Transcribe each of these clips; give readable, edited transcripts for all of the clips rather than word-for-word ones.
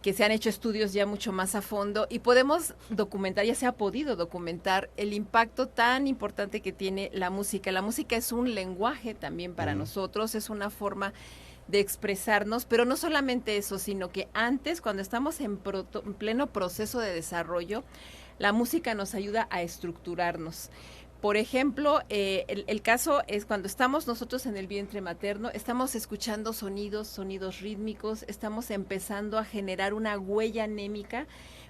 que se han hecho estudios ya mucho más a fondo y podemos documentar, ya se ha podido documentar el impacto tan importante que tiene la música. La música es un lenguaje también para nosotros, es una forma de expresarnos, pero no solamente eso, sino que antes, cuando estamos en pleno proceso de desarrollo, la música nos ayuda a estructurarnos. Por ejemplo, el caso es cuando estamos nosotros en el vientre materno, estamos escuchando sonidos rítmicos, estamos empezando a generar una huella anémica,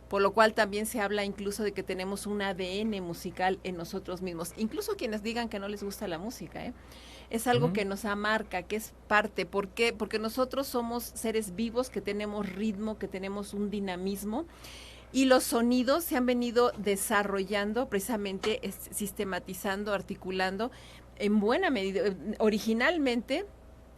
por lo cual también se habla incluso de que tenemos un ADN musical en nosotros mismos. Incluso quienes digan que no les gusta la música, es algo que nos amarca, que es parte. ¿Por qué? Porque nosotros somos seres vivos que tenemos ritmo, que tenemos un dinamismo. Y los sonidos se han venido desarrollando, precisamente sistematizando, articulando, en buena medida, originalmente,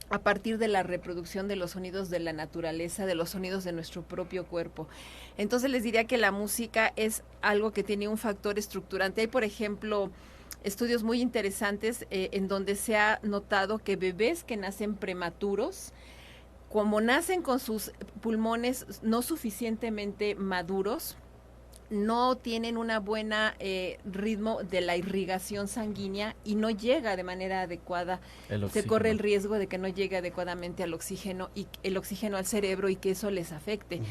a partir de la reproducción de los sonidos de la naturaleza, de los sonidos de nuestro propio cuerpo. Entonces les diría que la música es algo que tiene un factor estructurante. Hay, por ejemplo, estudios muy interesantes en donde se ha notado que bebés que nacen prematuros, como nacen con sus pulmones no suficientemente maduros, no tienen una buena ritmo de la irrigación sanguínea y no llega de manera adecuada. Se corre el riesgo de que no llegue adecuadamente al oxígeno y el oxígeno al cerebro y que eso les afecte.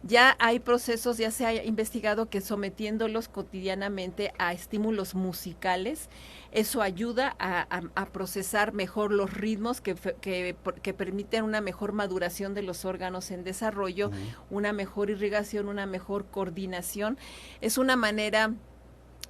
Ya hay procesos, ya se ha investigado que sometiéndolos cotidianamente a estímulos musicales, eso ayuda a procesar mejor los ritmos que permiten una mejor maduración de los órganos en desarrollo, una mejor irrigación, una mejor coordinación. Es una manera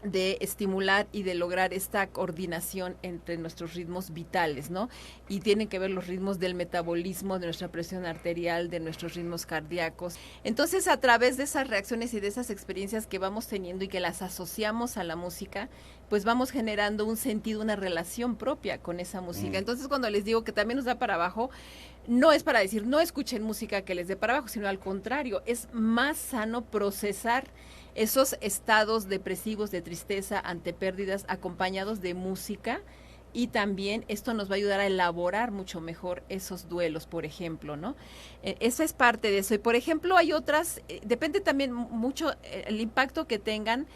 de estimular y de lograr esta coordinación entre nuestros ritmos vitales, ¿no? Y tienen que ver los ritmos del metabolismo, de nuestra presión arterial, de nuestros ritmos cardíacos. Entonces, a través de esas reacciones y de esas experiencias que vamos teniendo y que las asociamos a la música, pues vamos generando un sentido, una relación propia con esa música. Entonces, cuando les digo que también nos da para abajo, no es para decir no escuchen música que les dé para abajo, sino al contrario, es más sano procesar esos estados depresivos de tristeza ante pérdidas acompañados de música, y también esto nos va a ayudar a elaborar mucho mejor esos duelos, por ejemplo, ¿no? Esa es parte de eso. Y por ejemplo hay otras, depende también mucho el impacto que tengan,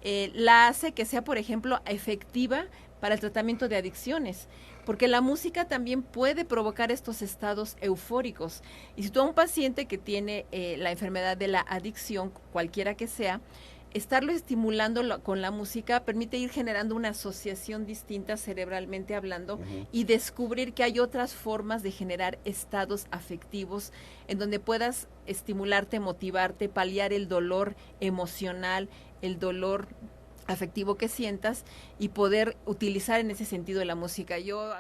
la hace que sea, por ejemplo, efectiva para el tratamiento de adicciones, porque la música también puede provocar estos estados eufóricos. Y si tú a un paciente que tiene la enfermedad de la adicción, cualquiera que sea, estarlo estimulando con la música permite ir generando una asociación distinta cerebralmente hablando y descubrir que hay otras formas de generar estados afectivos en donde puedas estimularte, motivarte, paliar el dolor emocional, el dolor afectivo que sientas y poder utilizar en ese sentido la música. Yo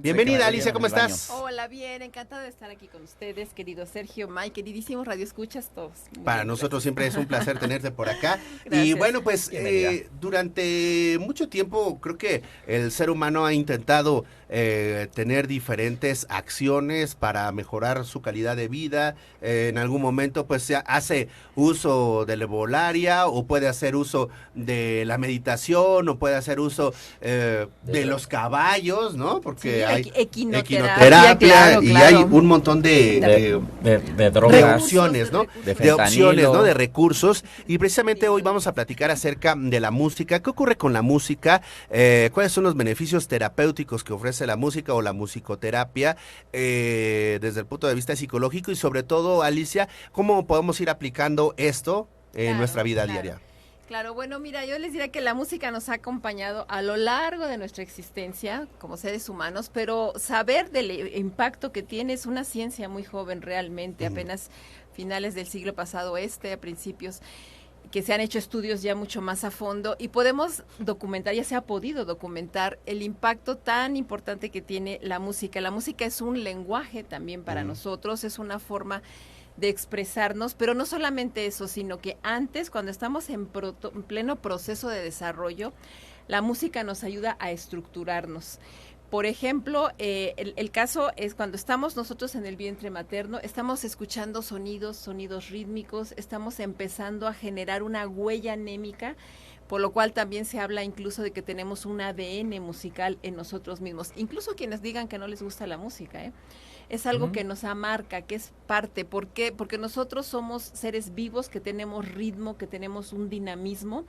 Bienvenida, Alicia, ¿cómo estás? Hola, bien, encantada de estar aquí con ustedes, querido Sergio, May, queridísimos radioescuchas todos. Para nosotros siempre es un placer tenerte por acá. Gracias. Y bueno, pues durante mucho tiempo creo que el ser humano ha intentado tener diferentes acciones para mejorar su calidad de vida. En algún momento pues se hace uso de la herbolaria, o puede hacer uso de la meditación, o puede hacer uso de los caballos, ¿no? Porque hay equinoterapia, claro, y hay un montón de drogas, opciones, ¿no? de opciones, ¿no? De recursos. Y precisamente hoy vamos a platicar acerca de la música. ¿Qué ocurre con la música? ¿Cuáles son los beneficios terapéuticos que ofrece la música o la musicoterapia desde el punto de vista psicológico? Y sobre todo, Alicia, ¿cómo podemos ir aplicando esto en nuestra vida diaria? Claro, bueno, mira, yo les diría que la música nos ha acompañado a lo largo de nuestra existencia como seres humanos, pero saber del impacto que tiene es una ciencia muy joven realmente, apenas finales del siglo pasado a principios, que se han hecho estudios ya mucho más a fondo y podemos documentar, ya se ha podido documentar el impacto tan importante que tiene la música. La música es un lenguaje también para nosotros, es una forma de expresarnos, pero no solamente eso, sino que antes, cuando estamos en pleno proceso de desarrollo, la música nos ayuda a estructurarnos. Por ejemplo, el caso es cuando estamos nosotros en el vientre materno, estamos escuchando sonidos rítmicos, estamos empezando a generar una huella anémica, por lo cual también se habla incluso de que tenemos un ADN musical en nosotros mismos. Incluso quienes digan que no les gusta la música, es algo que nos amarca, que es parte. ¿Por qué? Porque nosotros somos seres vivos que tenemos ritmo, que tenemos un dinamismo.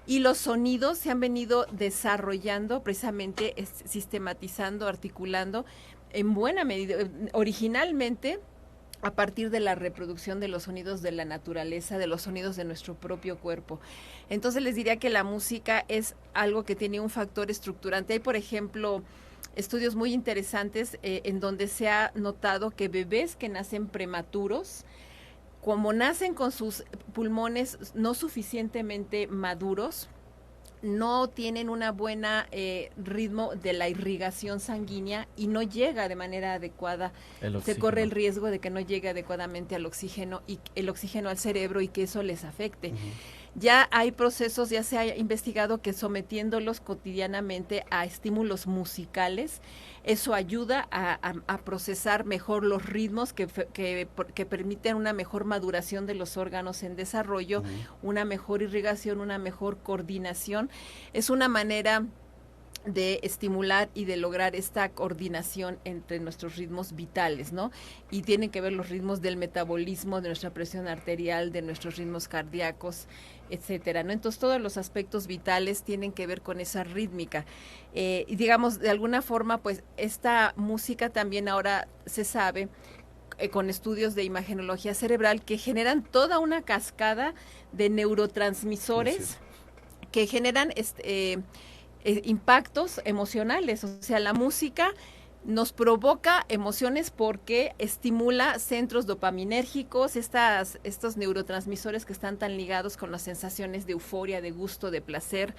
Y los sonidos se han venido desarrollando, precisamente sistematizando, articulando, en buena medida, originalmente, a partir de la reproducción de los sonidos de la naturaleza, de los sonidos de nuestro propio cuerpo. Entonces les diría que la música es algo que tiene un factor estructurante. Hay, por ejemplo, estudios muy interesantes en donde se ha notado que bebés que nacen prematuros, como nacen con sus pulmones no suficientemente maduros, no tienen una buena ritmo de la irrigación sanguínea y no llega de manera adecuada. Se corre el riesgo de que no llegue adecuadamente al oxígeno y el oxígeno al cerebro y que eso les afecte. Ya hay procesos, ya se ha investigado que sometiéndolos cotidianamente a estímulos musicales, eso ayuda a procesar mejor los ritmos que permiten una mejor maduración de los órganos en desarrollo, una mejor irrigación, una mejor coordinación. Es una manera de estimular y de lograr esta coordinación entre nuestros ritmos vitales, ¿no? Y tienen que ver los ritmos del metabolismo, de nuestra presión arterial, de nuestros ritmos cardíacos, etcétera, ¿no? Entonces todos los aspectos vitales tienen que ver con esa rítmica. Y digamos, de alguna forma, pues esta música también ahora se sabe con estudios de imagenología cerebral que generan toda una cascada de neurotransmisores que generan impactos emocionales. O sea, la música nos provoca emociones porque estimula centros dopaminérgicos, estos neurotransmisores que están tan ligados con las sensaciones de euforia, de gusto, de placer,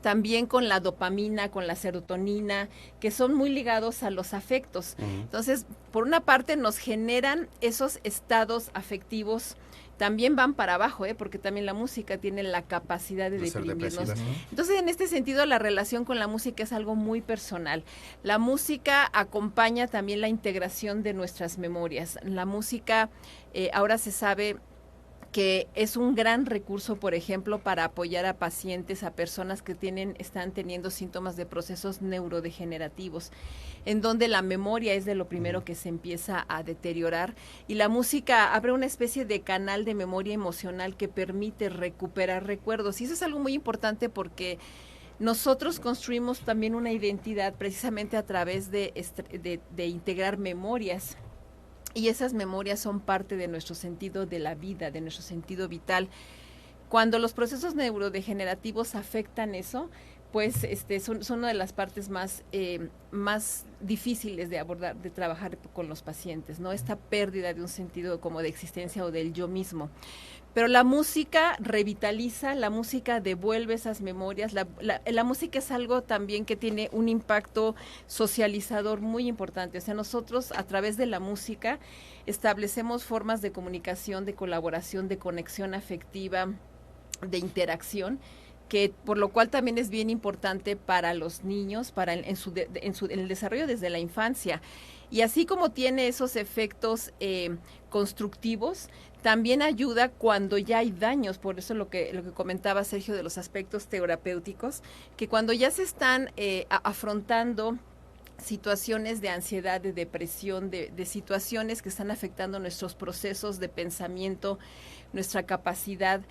también con la dopamina, con la serotonina, que son muy ligados a los afectos. Entonces, por una parte nos generan esos estados afectivos. También van para abajo, porque también la música tiene la capacidad de deprimirnos. Entonces, en este sentido, la relación con la música es algo muy personal. La música acompaña también la integración de nuestras memorias. La música, ahora se sabe que es un gran recurso, por ejemplo, para apoyar a pacientes, a personas que están teniendo síntomas de procesos neurodegenerativos, en donde la memoria es de lo primero que se empieza a deteriorar, y la música abre una especie de canal de memoria emocional que permite recuperar recuerdos, y eso es algo muy importante porque nosotros construimos también una identidad precisamente a través de integrar memorias. Y esas memorias son parte de nuestro sentido de la vida, de nuestro sentido vital. Cuando los procesos neurodegenerativos afectan eso, pues son una de las partes más difíciles de abordar, de trabajar con los pacientes, ¿no? Esta pérdida de un sentido como de existencia o del yo mismo. Pero la música revitaliza, la música devuelve esas memorias, la música es algo también que tiene un impacto socializador muy importante. O sea, nosotros a través de la música establecemos formas de comunicación, de colaboración, de conexión afectiva, de interacción, que por lo cual también es bien importante para los niños, para en el desarrollo desde la infancia. Y así como tiene esos efectos constructivos, también ayuda cuando ya hay daños, por eso lo que comentaba Sergio de los aspectos terapéuticos, que cuando ya se están afrontando situaciones de ansiedad, de depresión, de situaciones que están afectando nuestros procesos de pensamiento, nuestra capacidad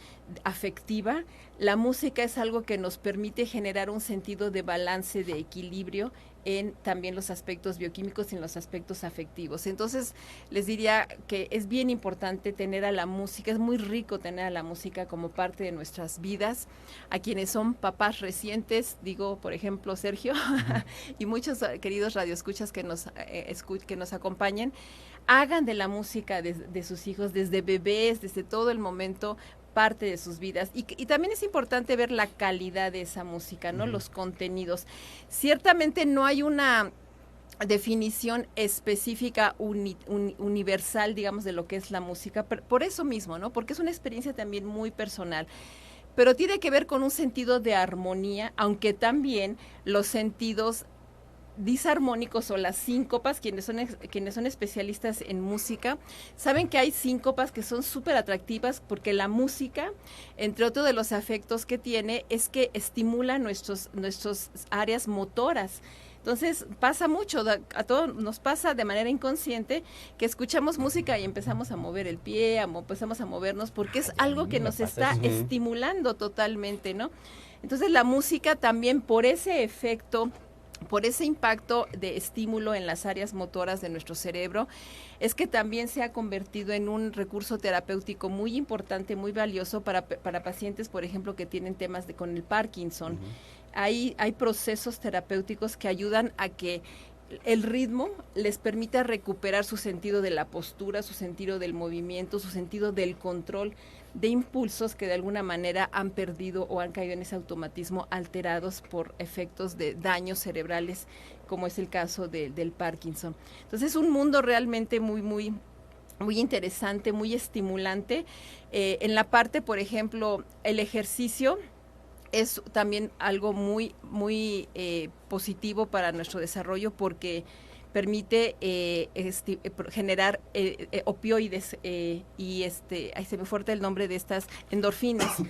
afectiva, la música es algo que nos permite generar un sentido de balance, de equilibrio en también los aspectos bioquímicos y en los aspectos afectivos. Entonces, les diría que es bien importante tener a la música, es muy rico tener a la música como parte de nuestras vidas. A quienes son papás recientes, digo, por ejemplo, Sergio, y muchos queridos radioescuchas que nos acompañen, hagan de la música de sus hijos desde bebés, desde todo el momento, parte de sus vidas. Y también es importante ver la calidad de esa música, ¿no? Los contenidos. Ciertamente no hay una definición específica universal, digamos, de lo que es la música, por eso mismo, ¿no? Porque es una experiencia también muy personal. Pero tiene que ver con un sentido de armonía, aunque también los sentidos disarmónicos o las síncopas, quienes son especialistas en música, saben que hay síncopas que son súper atractivas porque la música, entre otros de los efectos que tiene, es que estimula nuestros áreas motoras. Entonces pasa mucho, a todos nos pasa de manera inconsciente que escuchamos música y empezamos a mover el pie, empezamos a movernos porque es algo que nos está estimulando totalmente, ¿no? Entonces la música también por ese efecto, por ese impacto de estímulo en las áreas motoras de nuestro cerebro, es que también se ha convertido en un recurso terapéutico muy importante, muy valioso para pacientes, por ejemplo, que tienen temas con el Parkinson. Hay procesos terapéuticos que ayudan a que el ritmo les permita recuperar su sentido de la postura, su sentido del movimiento, su sentido del control de impulsos que de alguna manera han perdido o han caído en ese automatismo alterados por efectos de daños cerebrales, como es el caso del Parkinson. Entonces es un mundo realmente muy interesante, muy estimulante. En la parte, por ejemplo, el ejercicio es también algo muy positivo para nuestro desarrollo porque permite generar opioides y ahí se me fuerte el nombre de estas endorfinas.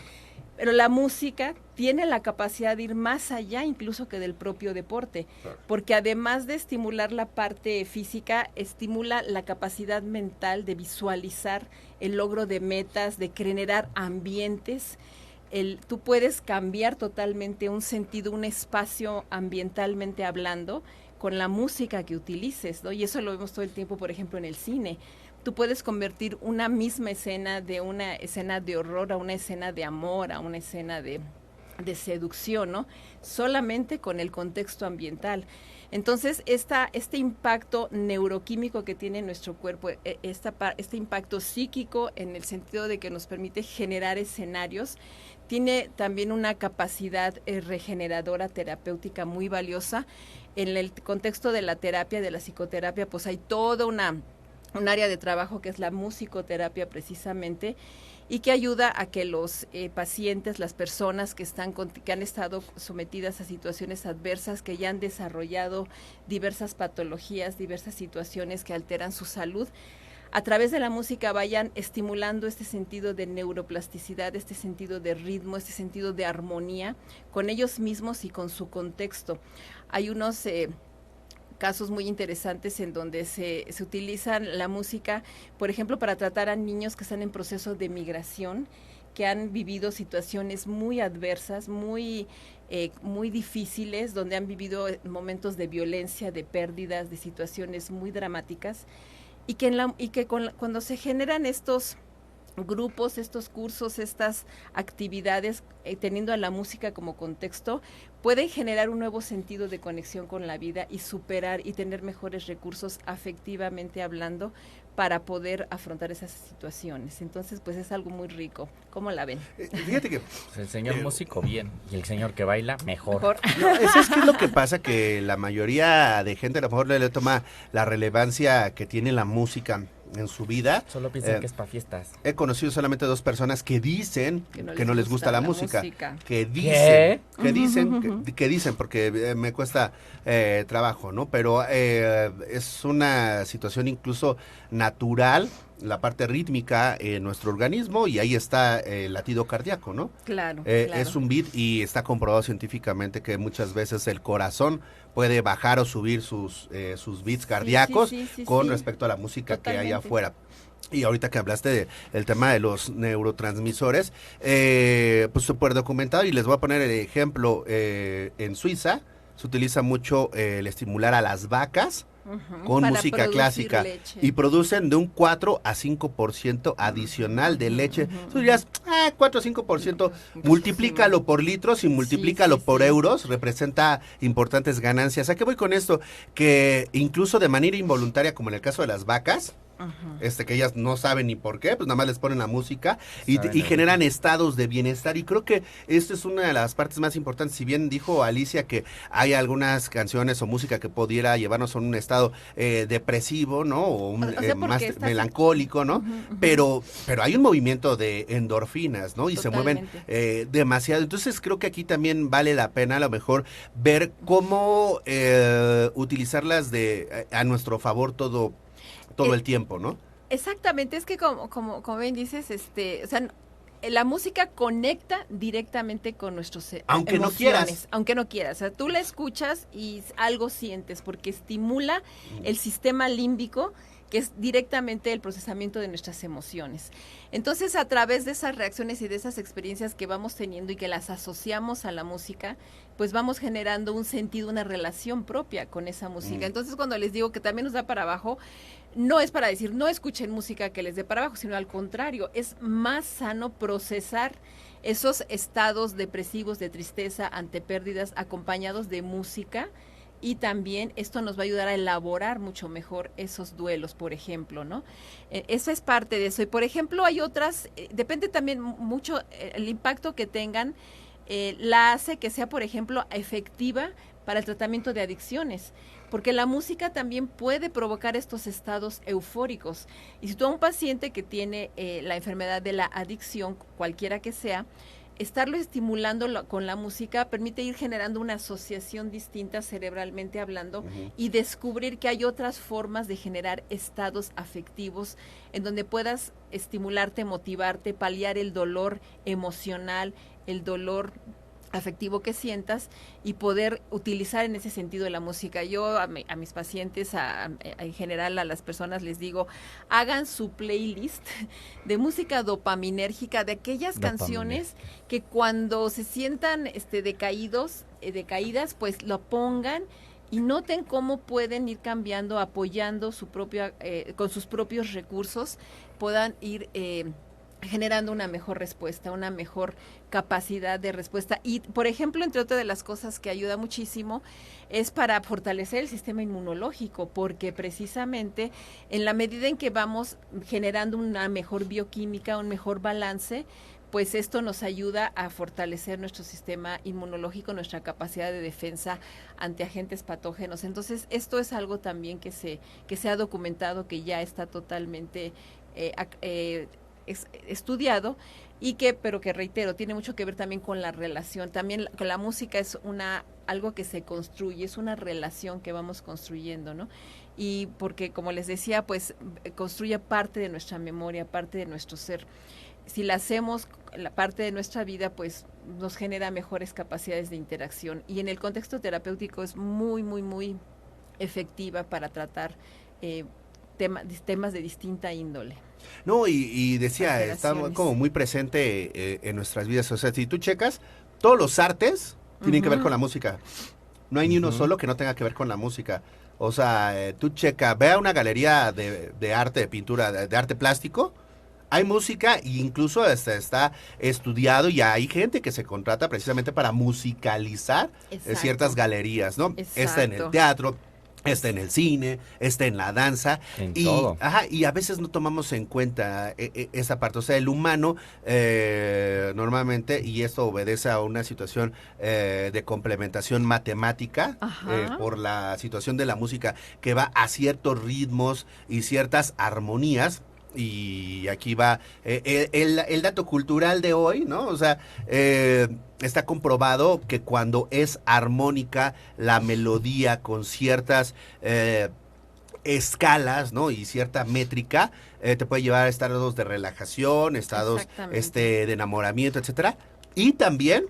Pero la música tiene la capacidad de ir más allá incluso que del propio deporte, porque además de estimular la parte física, estimula la capacidad mental de visualizar el logro de metas, de generar ambientes. Tú puedes cambiar totalmente un sentido, un espacio ambientalmente hablando con la música que utilices, ¿no? Y eso lo vemos todo el tiempo, por ejemplo, en el cine. Tú puedes convertir una misma escena de una escena de horror a una escena de amor, a una escena de seducción, ¿no? Solamente con el contexto ambiental. Entonces, este impacto neuroquímico que tiene nuestro cuerpo, este impacto psíquico en el sentido de que nos permite generar escenarios, tiene también una capacidad regeneradora terapéutica muy valiosa. En el contexto de la terapia, de la psicoterapia, pues hay toda un área de trabajo que es la musicoterapia precisamente, y que ayuda a que los pacientes, las personas que han estado sometidas a situaciones adversas, que ya han desarrollado diversas patologías, diversas situaciones que alteran su salud, a través de la música vayan estimulando este sentido de neuroplasticidad, este sentido de ritmo, este sentido de armonía con ellos mismos y con su contexto. Hay unos casos muy interesantes en donde se utilizan la música, por ejemplo, para tratar a niños que están en proceso de migración, que han vivido situaciones muy adversas, muy difíciles, donde han vivido momentos de violencia, de pérdidas, de situaciones muy dramáticas, y que cuando se generan estos grupos, estos cursos, estas actividades, teniendo a la música como contexto, pueden generar un nuevo sentido de conexión con la vida y superar y tener mejores recursos afectivamente hablando para poder afrontar esas situaciones. Entonces, pues es algo muy rico. ¿Cómo la ven? Fíjate que el señor músico bien y el señor que baila mejor. No, eso es que es lo que pasa, que la mayoría de gente a lo mejor le toma la relevancia que tiene la música en su vida. Solo piensan que es para fiestas. He conocido solamente 2 personas que dicen que no les gusta la música. Que dicen, porque me cuesta trabajo, ¿no? Pero es una situación incluso natural, la parte rítmica en nuestro organismo, y ahí está el latido cardíaco, ¿no? Claro. Es un beat, y está comprobado científicamente que muchas veces el corazón puede bajar o subir sus beats cardíacos con respecto a la música que hay afuera. Y ahorita que hablaste del tema de los neurotransmisores, pues súper documentado, y les voy a poner el ejemplo. En Suiza se utiliza mucho el estimular a las vacas con música clásica, leche. Y producen de un 4 a 5% adicional de leche. Tú dirías, 4 a 5%, multiplícalo por litros y multiplícalo por euros, representa importantes ganancias. ¿A qué voy con esto? Que incluso de manera involuntaria, como en el caso de las vacas, que ellas no saben ni por qué, pues nada más les ponen la música y generan estados de bienestar. Y creo que esto es una de las partes más importantes. Si bien dijo Alicia que hay algunas canciones o música que pudiera llevarnos a un estado depresivo, ¿no? O más melancólico, ¿no? Pero hay un movimiento de endorfinas, ¿no? Y totalmente. Se mueven demasiado. Entonces creo que aquí también vale la pena a lo mejor ver cómo utilizarlas a nuestro favor todo el tiempo, ¿no? Exactamente, es que como bien dices, o sea, la música conecta directamente con nuestros aunque emociones, aunque no quieras. O sea, tú la escuchas y algo sientes porque estimula el sistema límbico, que es directamente el procesamiento de nuestras emociones. Entonces, a través de esas reacciones y de esas experiencias que vamos teniendo y que las asociamos a la música, pues vamos generando un sentido, una relación propia con esa música. Entonces, cuando les digo que también nos da para abajo, no es para decir no escuchen música que les dé para abajo, sino al contrario, es más sano procesar esos estados depresivos de tristeza ante pérdidas acompañados de música. Y también esto nos va a ayudar a elaborar mucho mejor esos duelos, por ejemplo, ¿no? Esa es parte de eso. Y, por ejemplo, hay otras, depende también mucho el impacto que tengan, la hace que sea, por ejemplo, efectiva para el tratamiento de adicciones, porque la música también puede provocar estos estados eufóricos. Y si tú a un paciente que tiene la enfermedad de la adicción, cualquiera que sea, estarlo estimulando con la música permite ir generando una asociación distinta cerebralmente hablando y descubrir que hay otras formas de generar estados afectivos en donde puedas estimularte, motivarte, paliar el dolor emocional, el dolor afectivo que sientas y poder utilizar en ese sentido la música. Yo a mis pacientes, en general a las personas les digo, hagan su playlist de música dopaminérgica, de aquellas canciones que cuando se sientan decaídas, pues lo pongan y noten cómo pueden ir cambiando, apoyando su propia, con sus propios recursos, puedan ir generando una mejor respuesta, una mejor capacidad de respuesta. Y, por ejemplo, entre otras de las cosas que ayuda muchísimo es para fortalecer el sistema inmunológico, porque precisamente en la medida en que vamos generando una mejor bioquímica, un mejor balance, pues esto nos ayuda a fortalecer nuestro sistema inmunológico, nuestra capacidad de defensa ante agentes patógenos. Entonces, esto es algo también que se ha documentado, que ya está totalmente estudiado pero que reitero, tiene mucho que ver también con la relación. También con la música es algo que se construye, es una relación que vamos construyendo, ¿no? Y porque, como les decía, pues construye parte de nuestra memoria, parte de nuestro ser. Si la hacemos la parte de nuestra vida, pues nos genera mejores capacidades de interacción. Y en el contexto terapéutico es muy, muy, muy efectiva para tratar temas de distinta índole. No, y decía, está como muy presente en nuestras vidas. O sea, si tú checas, todos los artes tienen que ver con la música. No hay ni uno solo que no tenga que ver con la música. O sea, tú checa, ve a una galería de arte, de pintura, de arte plástico, hay música e incluso está estudiado y hay gente que se contrata precisamente para musicalizar ciertas galerías, ¿no? Exacto. Está en el teatro, está en el cine, está en la danza. Todo. Y a veces no tomamos en cuenta esa parte. O sea, el humano normalmente, y esto obedece a una situación de complementación matemática por la situación de la música que va a ciertos ritmos y ciertas armonías. Y aquí va el dato cultural de hoy, ¿no? O sea, está comprobado que cuando es armónica la melodía con ciertas escalas, ¿no? Y cierta métrica, te puede llevar a estados de relajación, estados de enamoramiento, etcétera. Y también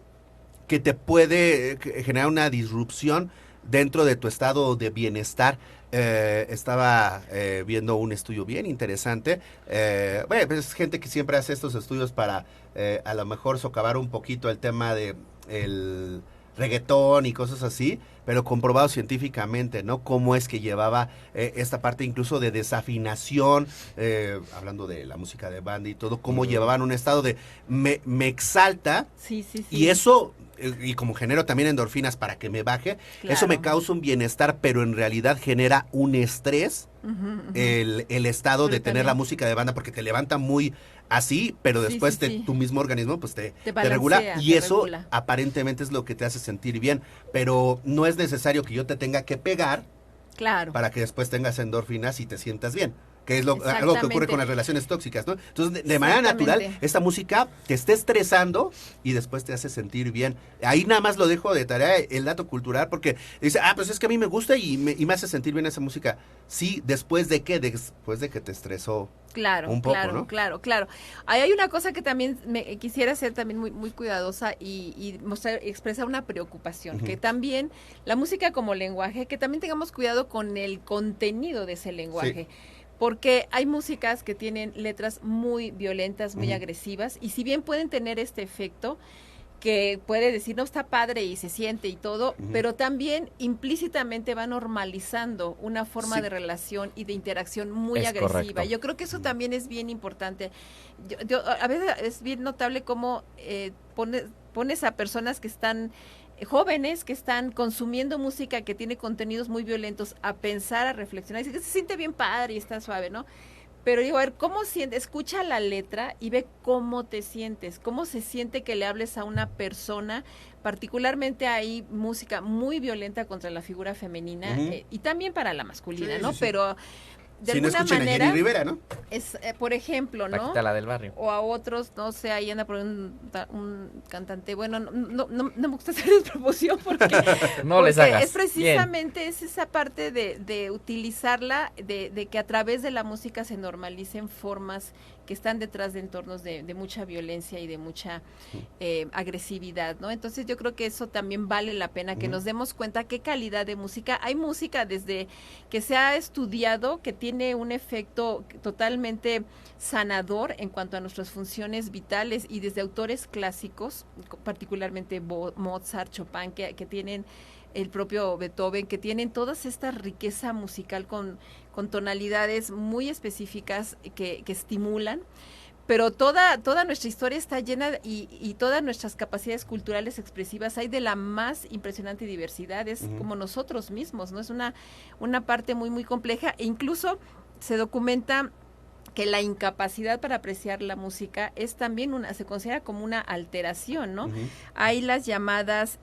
que te puede generar una disrupción dentro de tu estado de bienestar. Estaba viendo un estudio bien interesante. Bueno, pues es gente que siempre hace estos estudios para a lo mejor socavar un poquito el tema de el reggaetón y cosas así, pero comprobado científicamente, ¿no? Cómo es que llevaba esta parte incluso de desafinación, hablando de la música de banda y todo, cómo llevaban un estado de me exalta, y eso, y como genero también endorfinas para que me baje, eso me causa un bienestar, pero en realidad genera un estrés el estado de tener la música de banda, porque te levanta muy así, pero después tu mismo organismo pues te regula, y eso aparentemente es lo que te hace sentir bien, pero no es necesario que yo te tenga que pegar para que después tengas endorfinas y te sientas bien. Que es algo que ocurre con las relaciones tóxicas, ¿no? Entonces, de manera natural, esta música te está estresando y después te hace sentir bien. Ahí nada más lo dejo de tarea, el dato cultural, porque dice, pues es que a mí me gusta y me hace sentir bien esa música. Sí, ¿después de qué? Después de que te estresó un poco, ¿no? Claro. Ahí hay una cosa que también me quisiera ser también muy, muy cuidadosa y expresar una preocupación, que también la música como lenguaje, que también tengamos cuidado con el contenido de ese lenguaje. Sí. Porque hay músicas que tienen letras muy violentas, muy agresivas, y si bien pueden tener este efecto, que puede decir, no, está padre y se siente y todo, pero también implícitamente va normalizando una forma de relación y de interacción muy agresiva. Correcto. Yo creo que eso también es bien importante. Yo a veces es bien notable cómo pones a personas que están jóvenes que están consumiendo música que tiene contenidos muy violentos a pensar, a reflexionar, y dice que se siente bien padre y está suave, ¿no? Pero digo, a ver, ¿cómo sientes? Escucha la letra y ve cómo te sientes, cómo se siente que le hables a una persona, particularmente hay música muy violenta contra la figura femenina y también para la masculina, ¿no? Sí. Pero de alguna manera, Jenny Rivera, ¿no? Es, por ejemplo, ¿no? Paquita, la del barrio. O a otros, no sé, ahí anda por un cantante, bueno, no me gusta hacer promoción porque, no les hagas. Es precisamente es esa parte de utilizarla, de que a través de la música se normalicen formas que están detrás de entornos de mucha violencia y de mucha agresividad, ¿no? Entonces yo creo que eso también vale la pena que nos demos cuenta qué calidad de música. Hay música desde que se ha estudiado que tiene un efecto totalmente sanador en cuanto a nuestras funciones vitales y desde autores clásicos, particularmente Mozart, Chopin, que tienen el propio Beethoven, que tienen toda esta riqueza musical con tonalidades muy específicas que estimulan, pero toda nuestra historia está llena y todas nuestras capacidades culturales expresivas hay de la más impresionante diversidad, es como nosotros mismos, ¿no? Es una parte muy, muy compleja e incluso se documenta que la incapacidad para apreciar la música es también se considera como una alteración, ¿no? Hay las llamadas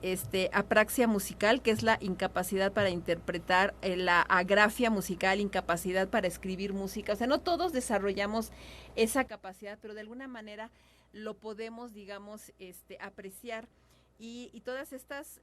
apraxia musical, que es la incapacidad para interpretar, la agrafia musical, incapacidad para escribir música. O sea, no todos desarrollamos esa capacidad, pero de alguna manera lo podemos, digamos, apreciar. Y todas estas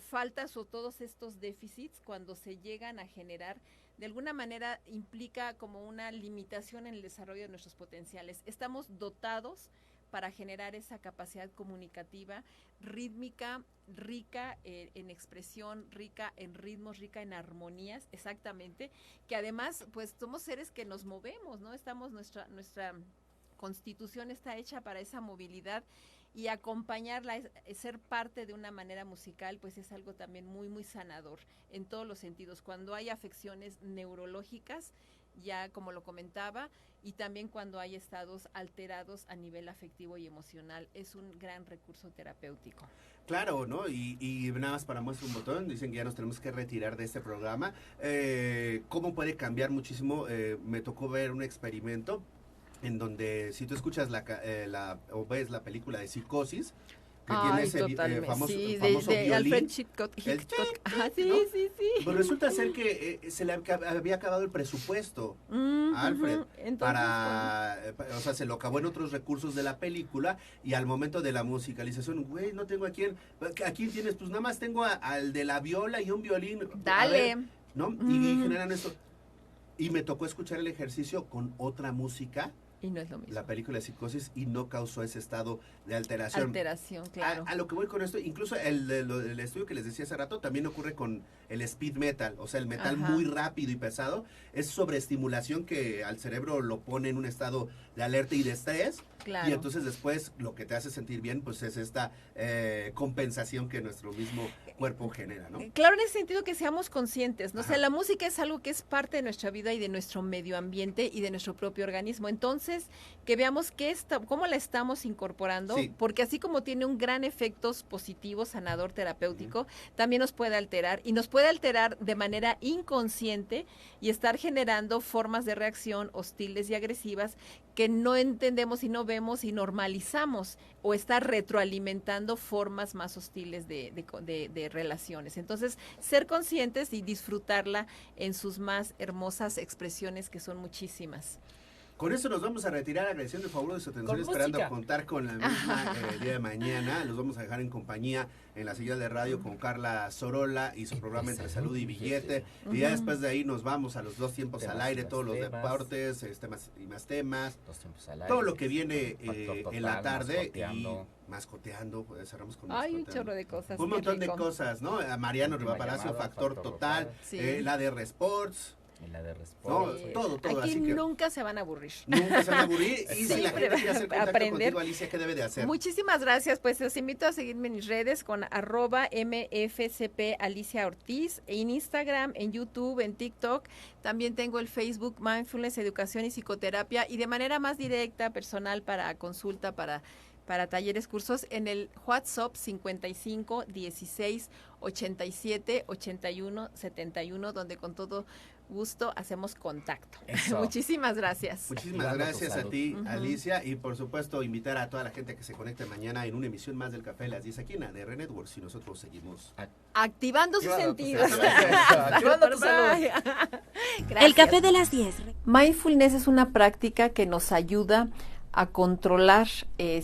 faltas o todos estos déficits, cuando se llegan a generar, de alguna manera implica como una limitación en el desarrollo de nuestros potenciales. Estamos dotados para generar esa capacidad comunicativa, rítmica, rica en expresión, rica en ritmos, rica en armonías, exactamente, que además pues somos seres que nos movemos, ¿no? Nuestra constitución está hecha para esa movilidad, y acompañarla, ser parte de una manera musical, pues es algo también muy, muy sanador en todos los sentidos. Cuando hay afecciones neurológicas, ya como lo comentaba, y también cuando hay estados alterados a nivel afectivo y emocional, es un gran recurso terapéutico. Claro, ¿no? Y nada más para muestra un botón, dicen que ya nos tenemos que retirar de este programa. ¿Cómo puede cambiar muchísimo? Me tocó ver un experimento en donde si tú escuchas o ves la película de Psicosis, que tiene ese famoso de violín, Alfred Hitchcock. Sí. Pues resulta ser que se le había acabado el presupuesto a Alfred. Entonces, o sea, se lo acabó en otros recursos de la película, y al momento de la musicalización, güey, no tengo a quién tienes, pues nada más tengo al de la viola y un violín. Dale. Ver, ¿no? Y generan esto. Y me tocó escuchar el ejercicio con otra música. Y no es lo mismo. La película de Psicosis, y no causó ese estado de alteración. Claro. A lo que voy con esto, incluso el estudio que les decía hace rato también ocurre con el speed metal, o sea, el metal muy rápido y pesado, es sobreestimulación que al cerebro lo pone en un estado de alerta y de estrés. Claro. Y entonces después lo que te hace sentir bien, pues es esta compensación que nuestro mismo cuerpo genera, ¿no? Claro, en ese sentido que seamos conscientes, ¿no? O sea, la música es algo que es parte de nuestra vida y de nuestro medio ambiente y de nuestro propio organismo. Entonces, entonces que veamos cómo la estamos incorporando, Sí. porque así como tiene un gran efecto positivo, sanador, terapéutico, también nos puede alterar, y nos puede alterar de manera inconsciente y estar generando formas de reacción hostiles y agresivas que no entendemos y no vemos y normalizamos, o estar retroalimentando formas más hostiles de relaciones. Entonces, ser conscientes y disfrutarla en sus más hermosas expresiones, que son muchísimas. Con eso nos vamos a retirar, agradeciendo el favor de su atención, Con esperando música. contar con la misma el día de mañana. Los vamos a dejar en compañía en la señal de radio con Carla Sorola y su programa Entre Salud y Billete. Y ya después de ahí nos vamos a los 2 tiempos Temas al aire, y más todos los temas. deportes, temas y más temas. 2 tiempos al aire. Todo lo que viene Factor total, en la tarde mascoteando. y mascoteando, pues, cerramos con Ay, un mascoteando. chorro de cosas. Un qué montón de rico. cosas, ¿no? A Mariano Última Riva Palacio, llamada, Factor Factor Total, Total. Sí. la de Resports. En la de No, Resport. todo, Aquí así que nunca se van a aburrir. nunca se van a aburrir. Y si la Siempre gente quiere hacer van a contacto aprender. contigo, Alicia, ¿qué debe de hacer? Muchísimas gracias, pues los invito a seguirme en mis redes con @mfcp Alicia Ortiz, en Instagram, en YouTube, en TikTok. También tengo el Facebook Mindfulness, Educación y Psicoterapia, y de manera más directa, personal, para consulta, para talleres, cursos, en el WhatsApp 55 16 87 81 71, donde con todo gusto hacemos contacto. Eso. Muchísimas gracias. Muchísimas Activando tu gracias a salud. ti, Alicia, y por supuesto invitar a toda la gente que se conecte mañana en una emisión más del Café de las 10 aquí en ADR Networks, y nosotros seguimos. Activando sus Activando tus sentidos. sentidos. Activando tu salud. Gracias. El café de las 10. Mindfulness es una práctica que nos ayuda a controlar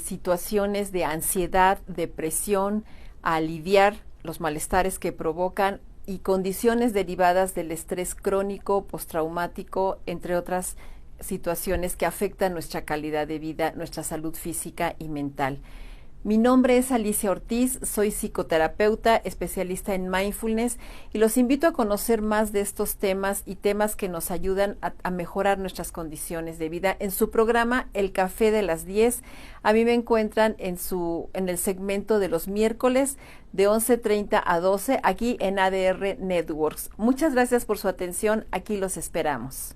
situaciones de ansiedad, depresión, a aliviar los malestares que provocan y condiciones derivadas del estrés crónico, postraumático, entre otras situaciones que afectan nuestra calidad de vida, nuestra salud física y mental. Mi nombre es Alicia Ortiz, soy psicoterapeuta, especialista en mindfulness, y los invito a conocer más de estos temas y temas que nos ayudan a mejorar nuestras condiciones de vida en su programa El Café de las 10. A mí me encuentran en el segmento de los miércoles de 11:30 a 12 aquí en ADR Networks. Muchas gracias por su atención, aquí los esperamos.